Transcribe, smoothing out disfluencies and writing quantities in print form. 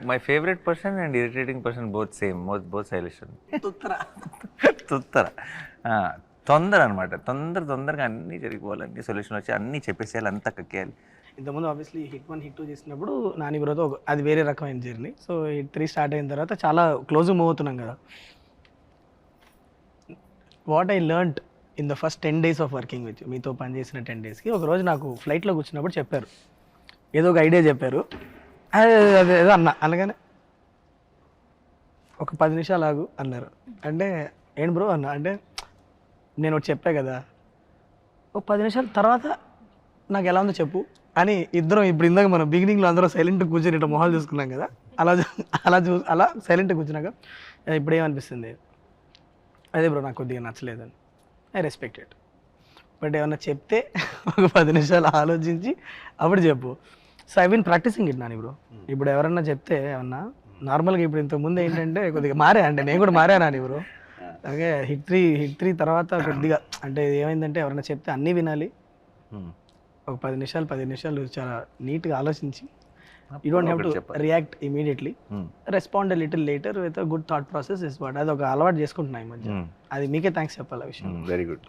My favourite person and irritating person both same, both stylish. తుత్తర తొందర అనమాట. తొందరగా అన్నీ జరిగిపోవాలి, అన్ని సొల్యూషన్ వచ్చి అన్నీ చెప్పేసేయాలి, అంతా కక్కేయాలి. ఇంతకుముందు ఆబ్వియస్లీ హిట్ 1 హిట్ 2 చేసినప్పుడు నాని బ్రోతో అది వేరే రకమైన జర్నీ. సో హిట్ 3 స్టార్ట్ అయిన తర్వాత చాలా క్లోజ్ మూవ్ అవుతున్నాం కదా. What I learned in the first 10 days of working with మీతో పనిచేసిన 10 daysకి ఒకరోజు నాకు ఫ్లైట్లో కూర్చున్నప్పుడు చెప్పారు, ఏదో ఒక ఐడియా చెప్పారు. అదేదో అనగానే ఒక 10 నిమిషాలు ఆగు అన్నారు. అంటే ఏంటి బ్రో అన్న అంటే నేను ఒకటి చెప్పా కదా, ఒక 10 నిమిషాల తర్వాత నాకు ఎలా ఉందో చెప్పు అని ఇద్దరం ఇప్పుడు ఇందాక మనం బిగినింగ్లో అందరూ సైలెంట్ కూర్చొని ఇట్లా మొహాలు చూసుకున్నాం కదా, అలా సైలెంట్ కూర్చున్నాక ఇప్పుడు ఏమనిపిస్తుంది, అదే బ్రో నాకు కొద్దిగా నచ్చలేదని. I respect it. బట్ ఏమన్నా చెప్తే ఒక 10 నిమిషాలు ఆలోచించి అప్పుడు చెప్పు. So I been practising it Nani bro. ఇప్పుడు ఎవరన్నా చెప్తే ఏమన్నా నార్మల్గా ఇప్పుడు ఇంతకుముందు ఏంటంటే కొద్దిగా మారా, అంటే నేను కూడా మారా నాని బ్రో. అలాగే హిట్ 3 తర్వాత కొద్దిగా అంటే ఏమైందంటే ఎవరైనా చెప్తే అన్నీ వినాలి. ఒక 10 నిమిషాలు చాలా నీట్గా ఆలోచించి you don't have to react immediately, respond a little later with a good thought process is what. అది ఒక అలవాటు చేసుకుంటున్నా ఈ మధ్య. అది మీకే థ్యాంక్స్ చెప్పాలి ఆ విషయం. Very good.